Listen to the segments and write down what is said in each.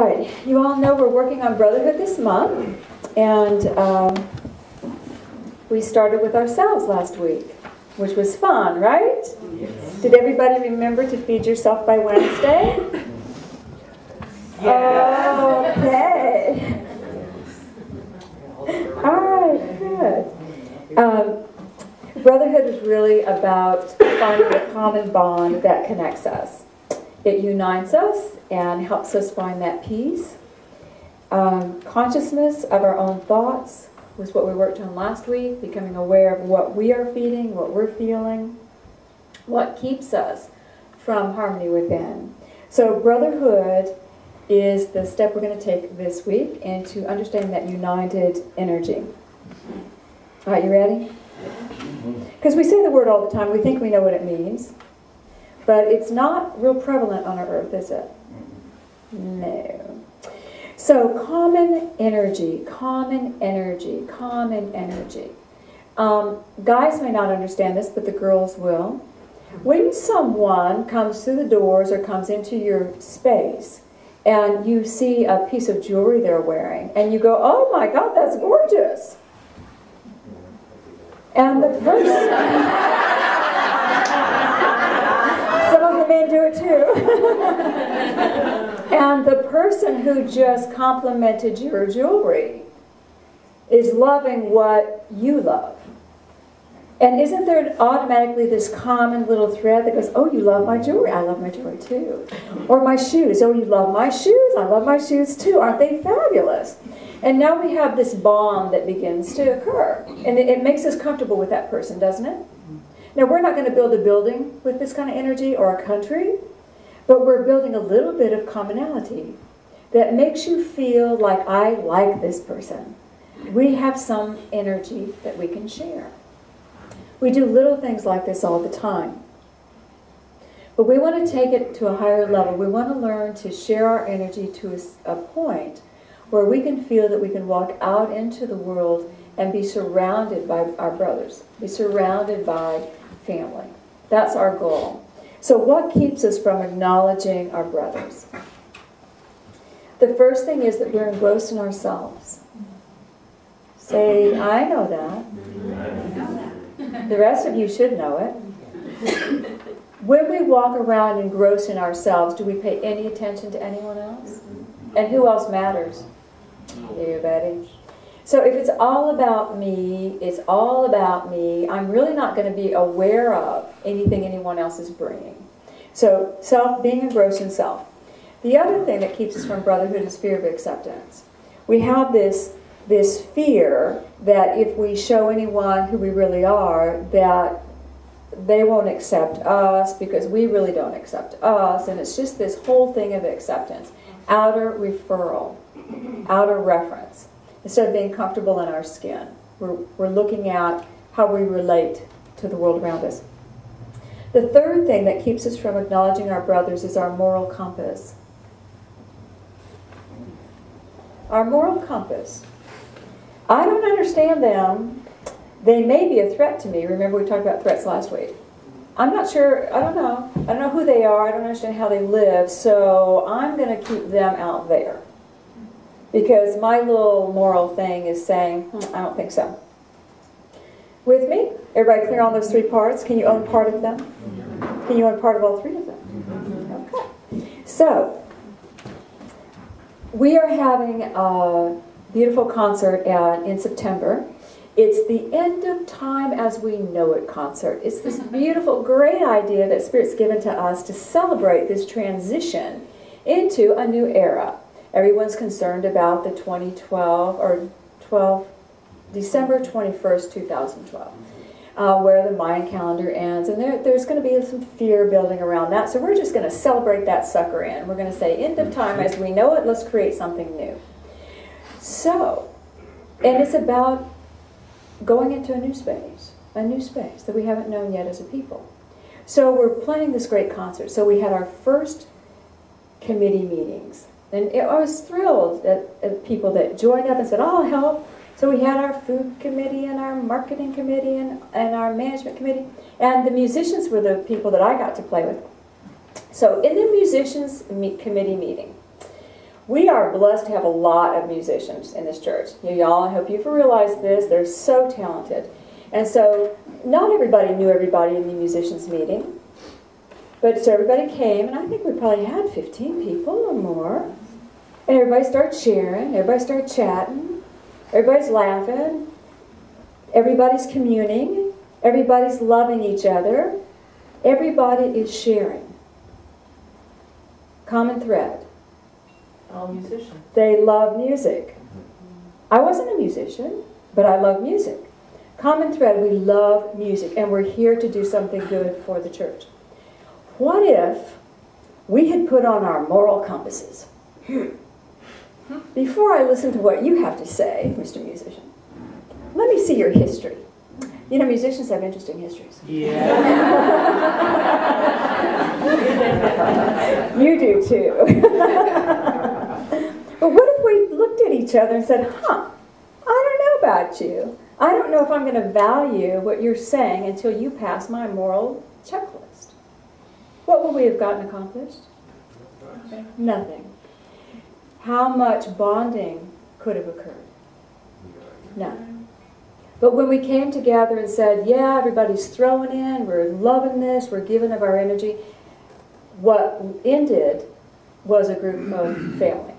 right, you all know we're working on Brotherhood this month, and we started with ourselves last week, which was fun, right? Yes. Did everybody remember to feed yourself by Wednesday? Yes. Okay. All right, good. Brotherhood is really about finding a common bond that connects us. It unites us and helps us find that peace. Consciousness of our own thoughts was what we worked on last week, becoming aware of what we are feeling, what we're feeling, what keeps us from harmony within. So Brotherhood is the step we're going to take this week into understanding that united energy. All right, you ready? Because we say the word all the time, we think we know what it means, but it's not real prevalent on our earth, is it? No. So common energy, common energy, common energy. Guys may not understand this, but the girls will. When someone comes through the doors or comes into your space and you see a piece of jewelry they're wearing and you go, oh my God, that's gorgeous. And the person, some of the men do it too. And the person who just complimented your jewelry is loving what you love. And isn't there automatically this common little thread that goes, oh, you love my jewelry, I love my jewelry too. Or my shoes, oh, you love my shoes, I love my shoes too. Aren't they fabulous? And now we have this bond that begins to occur. And it makes us comfortable with that person, doesn't it? Now, we're not going to build a building with this kind of energy or a country, but we're building a little bit of commonality that makes you feel like I like this person. We have some energy that we can share. We do little things like this all the time. But we want to take it to a higher level. We want to learn to share our energy to a point where we can feel that we can walk out into the world and be surrounded by our brothers, be surrounded by family. That's our goal. So what keeps us from acknowledging our brothers? The first thing is that we're engrossed in ourselves. Say, I know that. The rest of you should know it. When we walk around engrossed in ourselves, do we pay any attention to anyone else? And who else matters? You, Betty. So if it's all about me, it's all about me, I'm really not going to be aware of anything anyone else is bringing. So being engrossed in self. The other thing that keeps us from brotherhood is fear of acceptance. We have this fear that if we show anyone who we really are, that they won't accept us because we really don't accept us. And it's just this whole thing of acceptance. Outer referral, outer reference. Instead of being comfortable in our skin, we're looking at how we relate to the world around us. The third thing that keeps us from acknowledging our brothers is our moral compass. Our moral compass. I don't understand them. They may be a threat to me. Remember we talked about threats last week. I'm not sure, I don't know. I don't know who they are. I don't understand how they live. So I'm going to keep them out there. Because my little moral thing is saying, I don't think so. With me? Everybody clear on those three parts? Can you own part of them? Can you own part of all three of them? Okay. So, we are having a beautiful concert in September. It's the End of Time as We Know It concert. It's this beautiful, great idea that Spirit's given to us to celebrate this transition into a new era. Everyone's concerned about the 2012 or December 21st, 2012, where the Mayan calendar ends. And there's going to be some fear building around that. So we're just going to celebrate that sucker in. We're going to say, end of time as we know it, let's create something new. So, and it's about going into a new space that we haven't known yet as a people. So we're planning this great concert. So we had our first committee meetings. And I was thrilled at people that joined up and said, oh, I'll help. So we had our food committee and our marketing committee and our management committee. And the musicians were the people that I got to play with. So in the musicians committee meeting, We are blessed to have a lot of musicians in this church. Y'all, I hope you've realized this. They're so talented. And so, not everybody knew everybody in the musicians meeting. But so everybody came, and I think we probably had 15 people or more. And everybody started sharing, everybody started chatting, everybody's laughing, everybody's communing, everybody's loving each other, everybody is sharing. Common thread. All musicians. They love music. I wasn't a musician, but I love music. Common thread, we love music, and we're here to do something good for the church. What if we had put on our moral compasses? Before I listen to what you have to say, Mr. Musician, let me see your history. You know, musicians have interesting histories. Yeah. You do too. But what if we looked at each other and said, I don't know about you. I don't know if I'm going to value what you're saying until you pass my moral checklist. What would we have gotten accomplished? Nothing. How much bonding could have occurred? None. But when we came together and said, yeah, everybody's throwing in, we're loving this, we're giving of our energy, what ended was a group of family.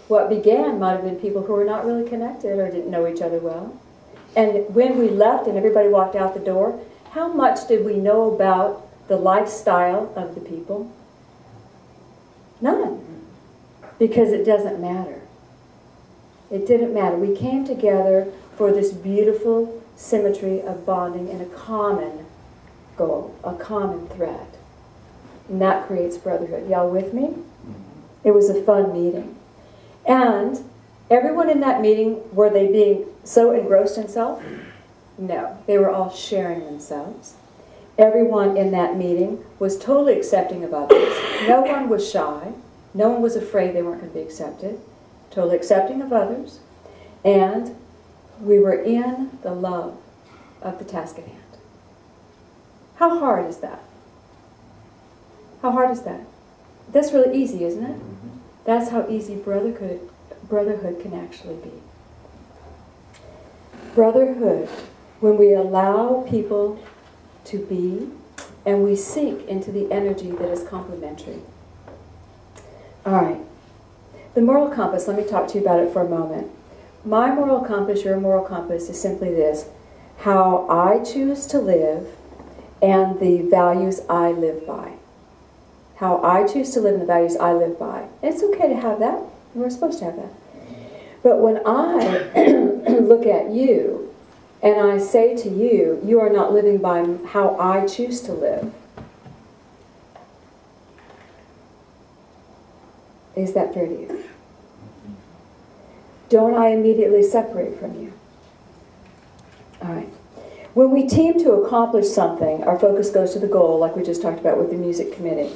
What began might have been people who were not really connected or didn't know each other well. And when we left and everybody walked out the door, how much did we know about the lifestyle of the people? None. Because it doesn't matter. It didn't matter. We came together for this beautiful symmetry of bonding in a common goal, a common thread. And that creates brotherhood. Y'all with me? It was a fun meeting. And everyone in that meeting, were they being so engrossed in self? No. They were all sharing themselves. Everyone in that meeting was totally accepting of others. No one was shy. No one was afraid they weren't going to be accepted. Totally accepting of others. And we were in the love of the task at hand. How hard is that? How hard is that? That's really easy, isn't it? That's how easy brotherhood can actually be. Brotherhood, when we allow people to be, and we sink into the energy that is complementary. All right. The moral compass, let me talk to you about it for a moment. My moral compass, your moral compass, is simply this: how I choose to live and the values I live by. How I choose to live and the values I live by. And it's okay to have that. We're supposed to have that. But when I look at you and I say to you, you are not living by how I choose to live, is that fair to you? Don't I immediately separate from you? All right. When we team to accomplish something, our focus goes to the goal, like we just talked about with the music committee.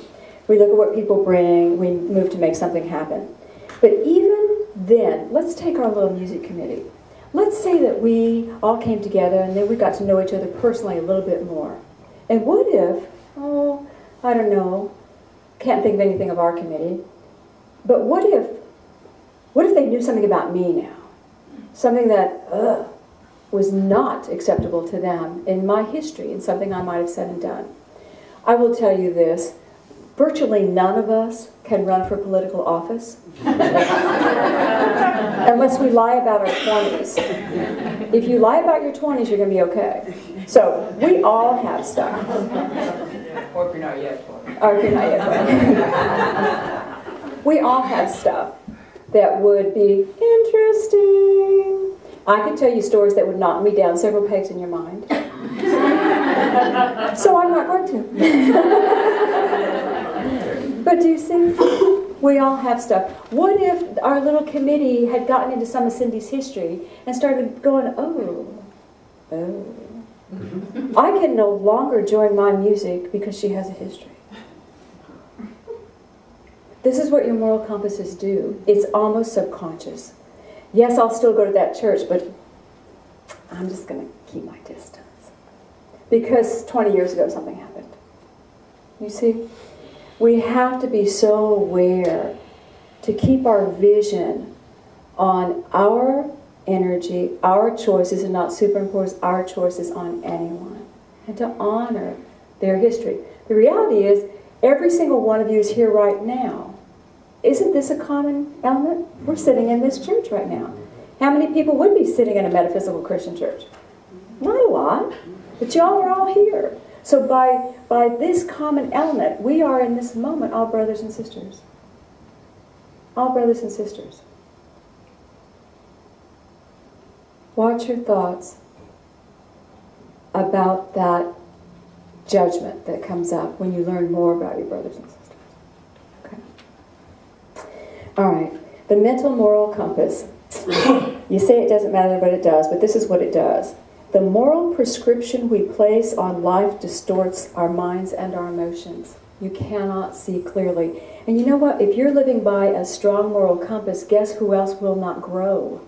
We look at what people bring, we move to make something happen. But even then, let's take our little music committee. Let's say that we all came together and then we got to know each other personally a little bit more. And what if, I don't know, can't think of anything of our committee, but what if they knew something about me now? Something that was not acceptable to them in my history and something I might have said and done. I will tell you this, virtually none of us can run for political office unless we lie about our 20s. If you lie about your 20s, you're going to be okay. So we all have stuff. Or if you're not yet 20. Or if you're not yet 20. We all have stuff that would be interesting. I could tell you stories that would knock me down several pegs in your mind. So I'm not going to. But do you see? We all have stuff. What if our little committee had gotten into some of Cindy's history and started going, I can no longer join my music because she has a history. This is what your moral compasses do. It's almost subconscious. Yes, I'll still go to that church, but I'm just going to keep my distance. Because 20 years ago something happened. You see? We have to be so aware to keep our vision on our energy, our choices, and not superimpose our choices on anyone. And to honor their history. The reality is, every single one of you is here right now. Isn't this a common element? We're sitting in this church right now. How many people would be sitting in a metaphysical Christian church? Not a lot. But y'all are all here. So by this common element, we are in this moment all brothers and sisters. All brothers and sisters. Watch your thoughts about that judgment that comes up when you learn more about your brothers and sisters. Okay. All right. The mental moral compass. You say it doesn't matter, but it does. But this is what it does. The moral prescription we place on life distorts our minds and our emotions. You cannot see clearly. And you know what? If you're living by a strong moral compass, guess who else will not grow?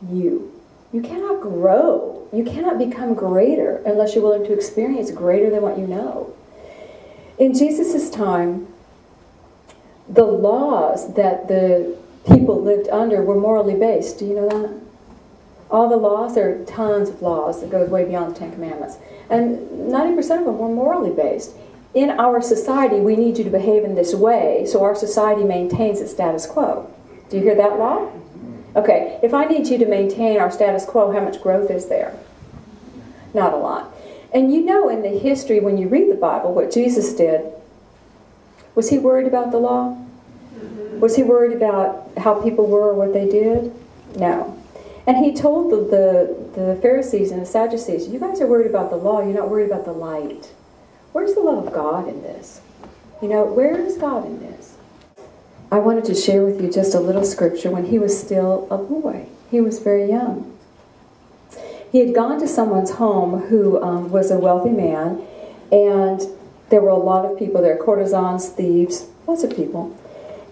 You. You cannot grow. You cannot become greater unless you're willing to experience greater than what you know. In Jesus' time, the laws that the people lived under were morally based. Do you know that? All the laws, there are tons of laws that goes way beyond the Ten Commandments. And 90% of them were morally based. In our society, we need you to behave in this way, so our society maintains its status quo. Do you hear that law? Okay, if I need you to maintain our status quo, how much growth is there? Not a lot. And you know in the history, when you read the Bible, what Jesus did, was he worried about the law? Was he worried about how people were or what they did? No. And he told the Pharisees and the Sadducees, you guys are worried about the law, you're not worried about the light. Where's the love of God in this? You know, where is God in this? I wanted to share with you just a little scripture when he was still a boy. He was very young. He had gone to someone's home who was a wealthy man, and there were a lot of people there, courtesans, thieves, lots of people.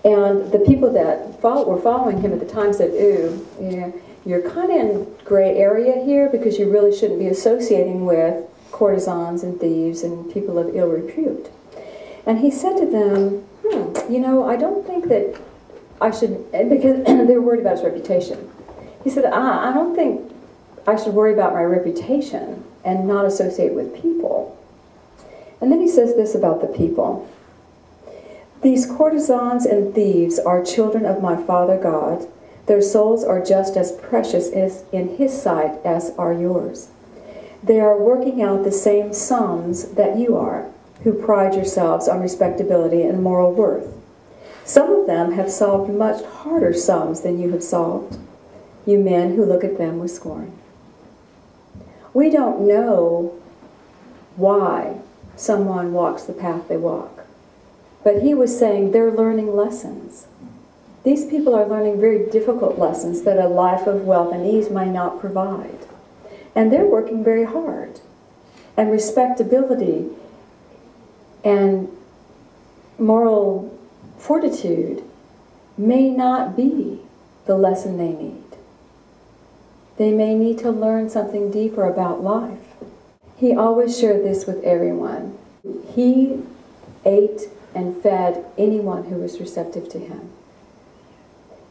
And the people that were following him at the time said, ooh, yeah, you're kind of in gray area here because you really shouldn't be associating with courtesans and thieves and people of ill repute. And he said to them, you know, I don't think that I should, because they were worried about his reputation. He said, I don't think I should worry about my reputation and not associate with people. And then he says this about the people. These courtesans and thieves are children of my Father God. Their souls are just as precious in His sight as are yours. They are working out the same sums that you are, who pride yourselves on respectability and moral worth. Some of them have solved much harder sums than you have solved, you men who look at them with scorn. We don't know why someone walks the path they walk, but he was saying they're learning lessons. These people are learning very difficult lessons that a life of wealth and ease may not provide. And they're working very hard. And respectability and moral fortitude may not be the lesson they need. They may need to learn something deeper about life. He always shared this with everyone. He ate and fed anyone who was receptive to him.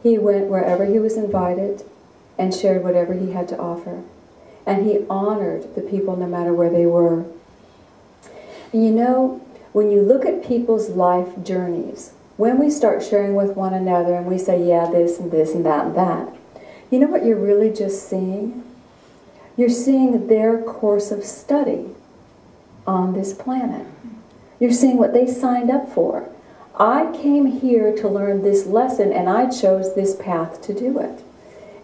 He went wherever he was invited and shared whatever he had to offer. And he honored the people no matter where they were. And you know, when you look at people's life journeys, when we start sharing with one another and we say, yeah, this and this and that and that, you know what you're really just seeing? You're seeing their course of study on this planet. You're seeing what they signed up for. I came here to learn this lesson and I chose this path to do it.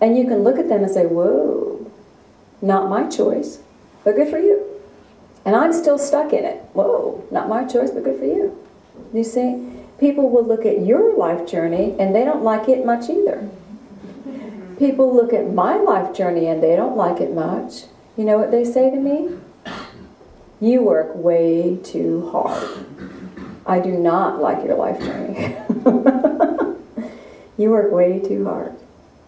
And you can look at them and say, whoa, not my choice, but good for you. And I'm still stuck in it. Whoa, not my choice, but good for you. You see, people will look at your life journey and they don't like it much either. People look at my life journey and they don't like it much. You know what they say to me? You work way too hard. I do not like your life journey. You work way too hard.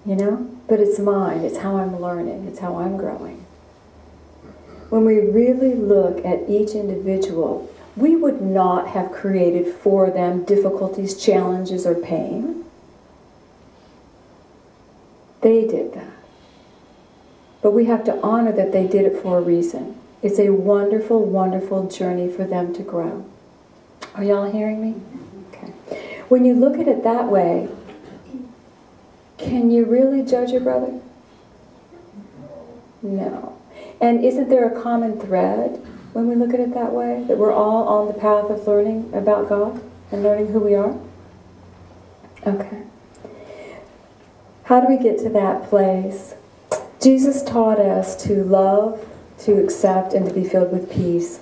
You know? But it's mine. It's how I'm learning. It's how I'm growing. When we really look at each individual, we would not have created for them difficulties, challenges, or pain. They did that. But we have to honor that they did it for a reason. It's a wonderful, wonderful journey for them to grow. Are y'all hearing me? Okay. When you look at it that way, can you really judge your brother? No. And isn't there a common thread when we look at it that way? That we're all on the path of learning about God and learning who we are? Okay. How do we get to that place? Jesus taught us to love, to accept, and to be filled with peace.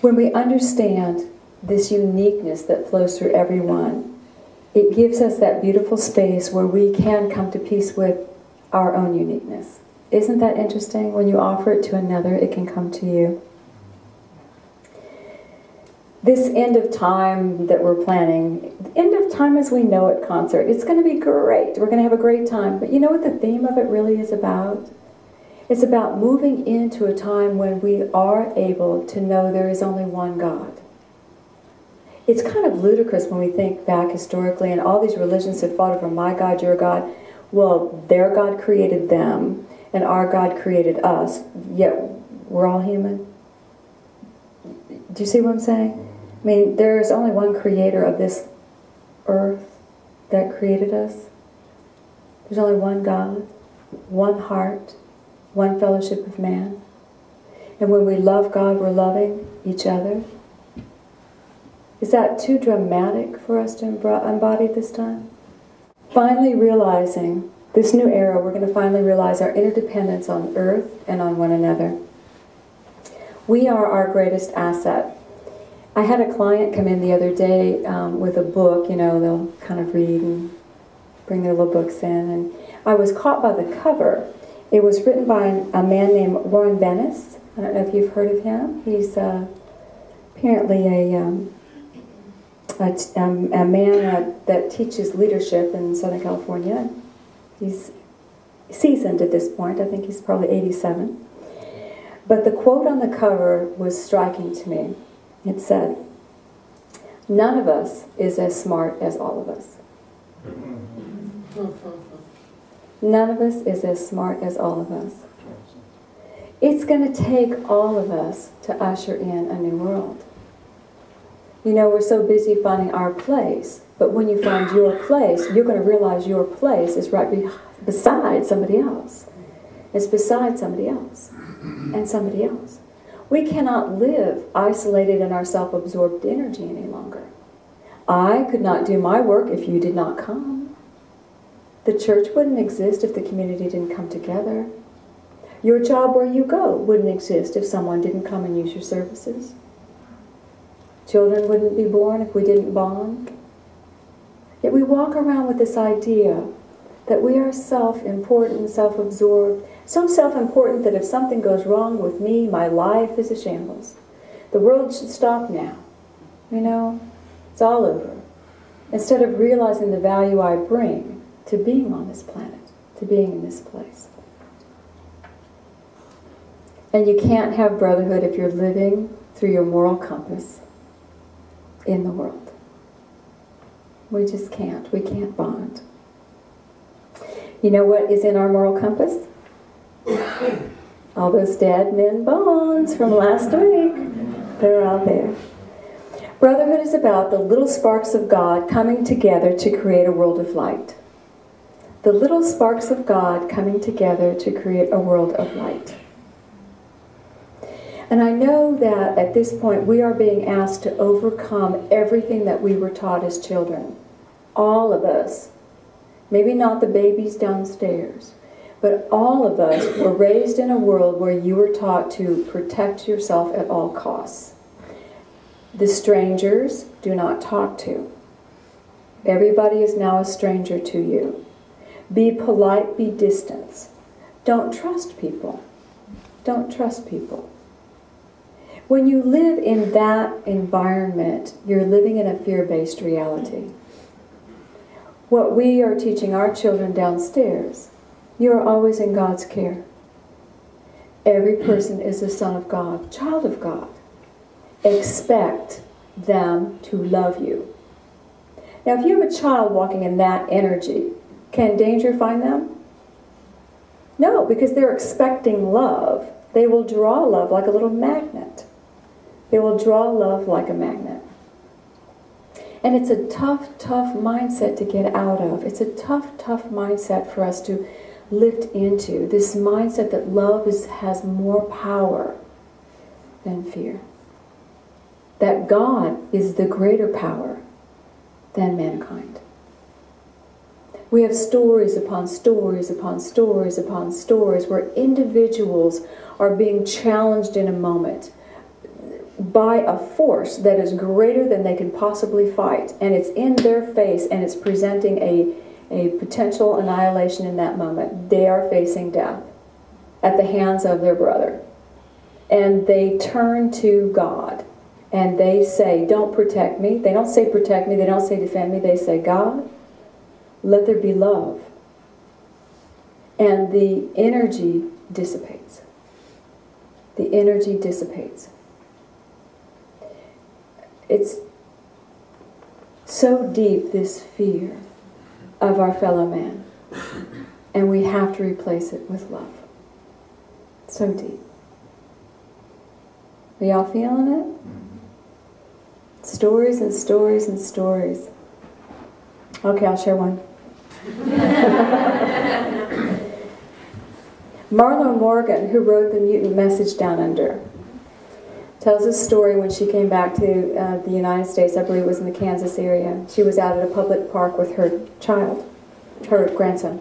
When we understand this uniqueness that flows through everyone, it gives us that beautiful space where we can come to peace with our own uniqueness. Isn't that interesting? When you offer it to another, it can come to you. This end of time that we're planning, end of time as we know it concert, it's going to be great. We're going to have a great time. But you know what the theme of it really is about? It's about moving into a time when we are able to know there is only one God. It's kind of ludicrous when we think back historically, and all these religions have fought over my God, your God. Well, their God created them, and our God created us, yet we're all human. Do you see what I'm saying? I mean, there is only one creator of this earth that created us. There's only one God, one heart, one fellowship of man. And when we love God, we're loving each other. Is that too dramatic for us to embody this time? Finally realizing, this new era, we're going to finally realize our interdependence on earth and on one another. We are our greatest asset. I had a client come in the other day with a book. You know, they'll kind of read and bring their little books in. And I was caught by the cover. It was written by a man named Warren Bennis. I don't know if you've heard of him. He's apparently a man that teaches leadership in Southern California. He's seasoned at this point. I think he's probably 87. But the quote on the cover was striking to me. It said, "None of us is as smart as all of us." None of us is as smart as all of us. It's going to take all of us to usher in a new world. You know, we're so busy finding our place, but when you find your place, you're going to realize your place is right beside somebody else. It's beside somebody else and somebody else. We cannot live isolated in our self-absorbed energy any longer. I could not do my work if you did not come. The church wouldn't exist if the community didn't come together. Your job where you go wouldn't exist if someone didn't come and use your services. Children wouldn't be born if we didn't bond. Yet we walk around with this idea that we are self-important, self-absorbed, so self-important that if something goes wrong with me, my life is a shambles. The world should stop now. You know, it's all over. Instead of realizing the value I bring to being on this planet, to being in this place. And you can't have brotherhood if you're living through your moral compass in the world. We just can't. We can't bond. You know what is in our moral compass? All those dead men bones from last week. They're out there. Brotherhood is about the little sparks of God coming together to create a world of light. The little sparks of God coming together to create a world of light. And I know that at this point we are being asked to overcome everything that we were taught as children. All of us. Maybe not the babies downstairs, but all of us were raised in a world where you were taught to protect yourself at all costs. The strangers do not talk to. Everybody is now a stranger to you. Be polite, be distant. Don't trust people. Don't trust people. When you live in that environment, you're living in a fear-based reality. What we are teaching our children downstairs, you are always in God's care. Every person is a son of God, child of God. Expect them to love you. Now, if you have a child walking in that energy, can danger find them? No, because they're expecting love. They will draw love like a little magnet. They will draw love like a magnet. And it's a tough, tough mindset to get out of. It's a tough, tough mindset for us to lift into. This mindset that love has more power than fear. That God is the greater power than mankind. We have stories upon stories upon stories upon stories where individuals are being challenged in a moment by a force that is greater than they can possibly fight, and it's in their face, and it's presenting a potential annihilation in that moment. They are facing death at the hands of their brother, and they turn to God and they say, don't protect me. They don't say protect me, they don't say defend me, they say, God, let there be love. And the energy dissipates. The energy dissipates. It's so deep, this fear of our fellow man. And we have to replace it with love. So deep. Are y'all feeling it? Stories and stories and stories. Okay, I'll share one. Marlo Morgan, who wrote the Mutant Message Down Under, tells a story when she came back to the United States. I believe it was in the Kansas area. She was out at a public park with her child, her grandson.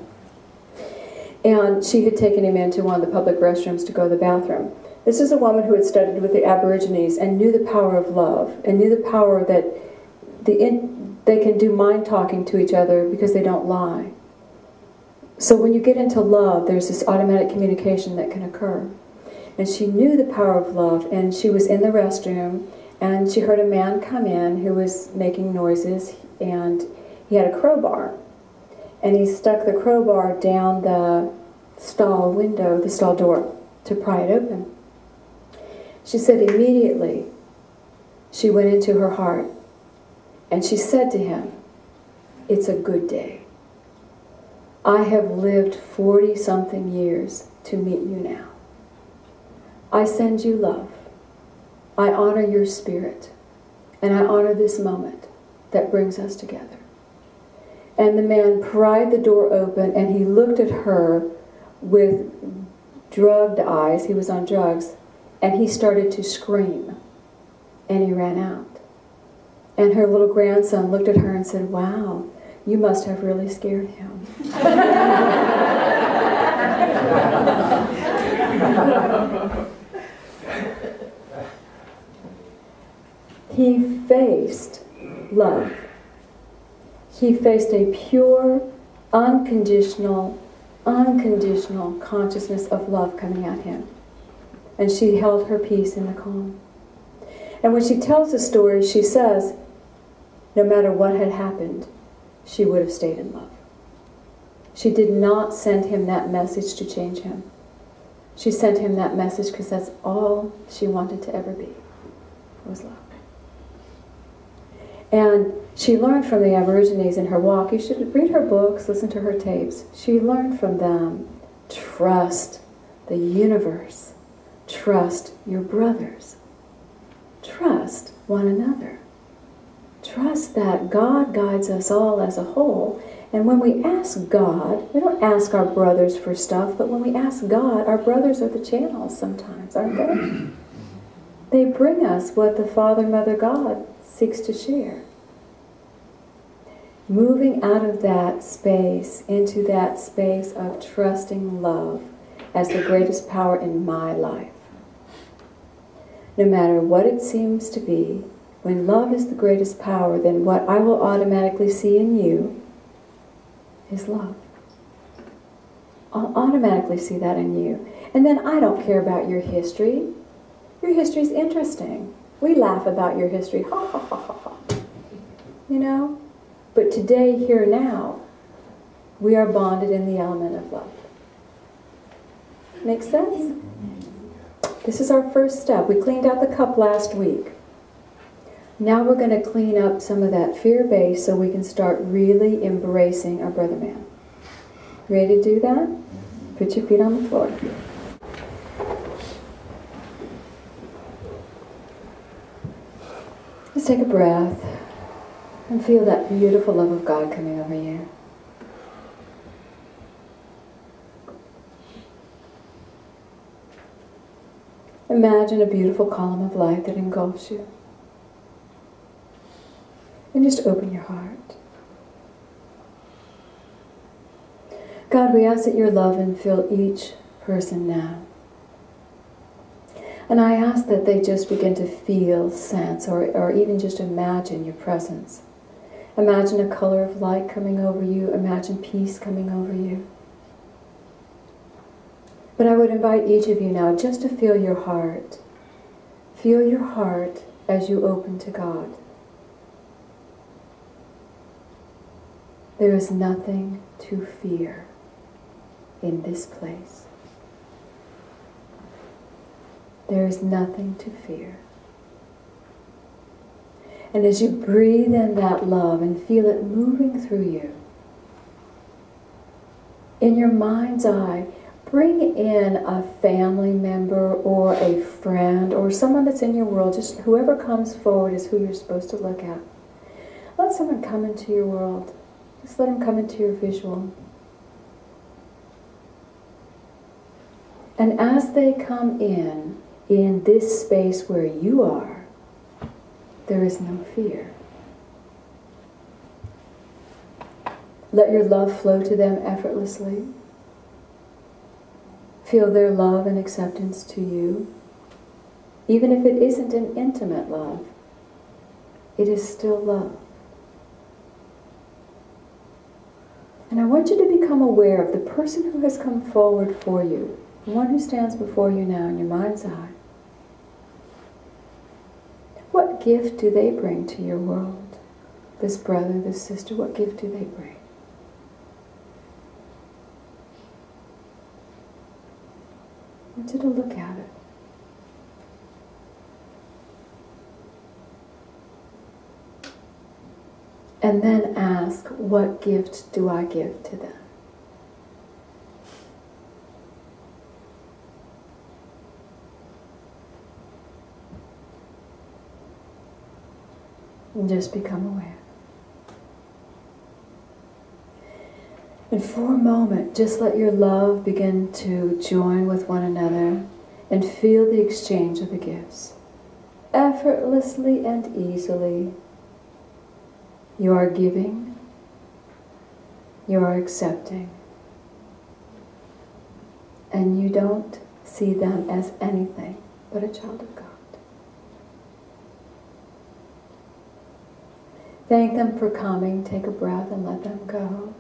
And she had taken him into one of the public restrooms to go to the bathroom. This is a woman who had studied with the Aborigines and knew the power of love, and knew the power that they can do mind talking to each other because they don't lie. So when you get into love, there's this automatic communication that can occur. And she knew the power of love, and she was in the restroom, and she heard a man come in who was making noises, and he had a crowbar. And he stuck the crowbar down the stall window, the stall door, to pry it open. She said immediately, she went into her heart, and she said to him, it's a good day. I have lived 40-something years to meet you now. I send you love. I honor your spirit. And I honor this moment that brings us together. And the man pried the door open, and he looked at her with drugged eyes. He was on drugs. And he started to scream. And he ran out. And her little grandson looked at her and said, wow, you must have really scared him. He faced love. He faced a pure, unconditional consciousness of love coming at him. And she held her peace in the calm. And when she tells the story, she says, no matter what had happened, she would have stayed in love. She did not send him that message to change him. She sent him that message because that's all she wanted to ever be, was love. And she learned from the Aborigines in her walk. You should read her books, listen to her tapes. She learned from them, trust the universe. Trust your brothers. Trust one another. Trust that God guides us all as a whole. And when we ask God, we don't ask our brothers for stuff, but when we ask God, our brothers are the channels sometimes, aren't they? They bring us what the Father, Mother, God seeks to share. Moving out of that space into that space of trusting love as the greatest power in my life. No matter what it seems to be, when love is the greatest power, then what I will automatically see in you is love. I'll automatically see that in you. And then I don't care about your history. Your history's interesting. We laugh about your history. Ha ha ha ha ha. You know? But today, here, now, we are bonded in the element of love. Make sense? This is our first step. We cleaned out the cup last week. Now we're going to clean up some of that fear base so we can start really embracing our brother man. Ready to do that? Put your feet on the floor. Just take a breath and feel that beautiful love of God coming over you. Imagine a beautiful column of light that engulfs you. And just open your heart. God, we ask that your love and fill each person now. And I ask that they just begin to feel, sense, or even just imagine your presence. Imagine a color of light coming over you. Imagine peace coming over you. But I would invite each of you now just to feel your heart. Feel your heart as you open to God. There is nothing to fear in this place. There is nothing to fear. And as you breathe in that love and feel it moving through you, in your mind's eye, bring in a family member or a friend or someone that's in your world. Just whoever comes forward is who you're supposed to look at. Let someone come into your world. Just let them come into your visual. And as they come in this space where you are, there is no fear. Let your love flow to them effortlessly. Feel their love and acceptance to you. Even if it isn't an intimate love, it is still love. And I want you to become aware of the person who has come forward for you, the one who stands before you now in your mind's eye. What gift do they bring to your world? This brother, this sister, what gift do they bring? I want you to look at it. And then ask, what gift do I give to them? And just become aware. And for a moment, just let your love begin to join with one another and feel the exchange of the gifts. Effortlessly and easily, you are giving, you are accepting, and you don't see them as anything but a child of God. Thank them for coming. Take a breath and let them go.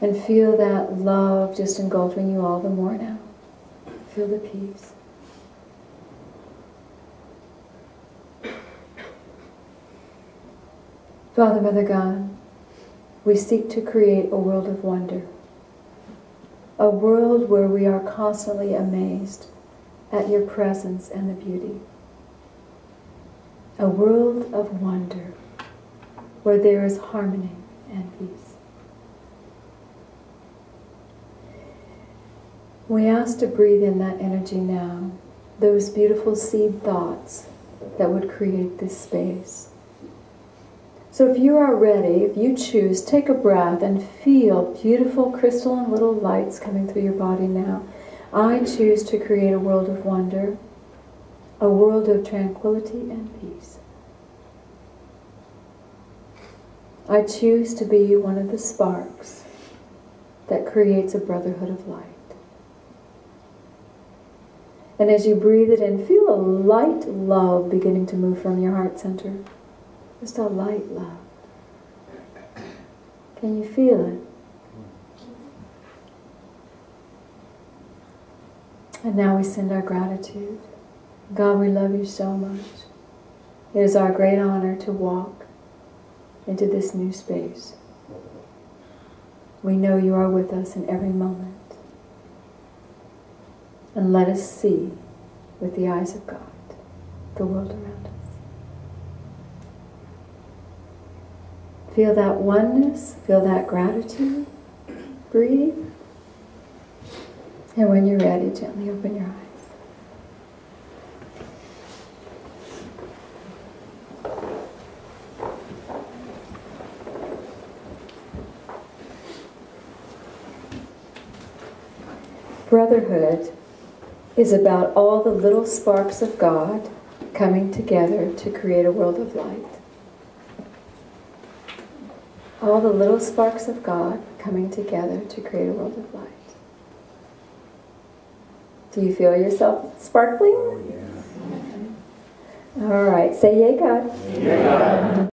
And feel that love just engulfing you all the more now. Feel the peace. Father, Mother God, we seek to create a world of wonder. A world where we are constantly amazed at your presence and the beauty. A world of wonder where there is harmony and peace. We ask to breathe in that energy now, those beautiful seed thoughts that would create this space. So if you are ready, if you choose, take a breath and feel beautiful crystalline little lights coming through your body now. I choose to create a world of wonder, a world of tranquility and peace. I choose to be one of the sparks that creates a brotherhood of light. And as you breathe it in, feel a light love beginning to move from your heart center. Just a light love. Can you feel it? And now we send our gratitude. God, we love you so much. It is our great honor to walk into this new space. We know you are with us in every moment. And let us see with the eyes of God the world around us. Feel that oneness, feel that gratitude. Breathe. And when you're ready, gently open your eyes. Brotherhood is about all the little sparks of God coming together to create a world of light. All the little sparks of God coming together to create a world of light. Do you feel yourself sparkling? Oh, yeah. All right, say yay, God. Yeah.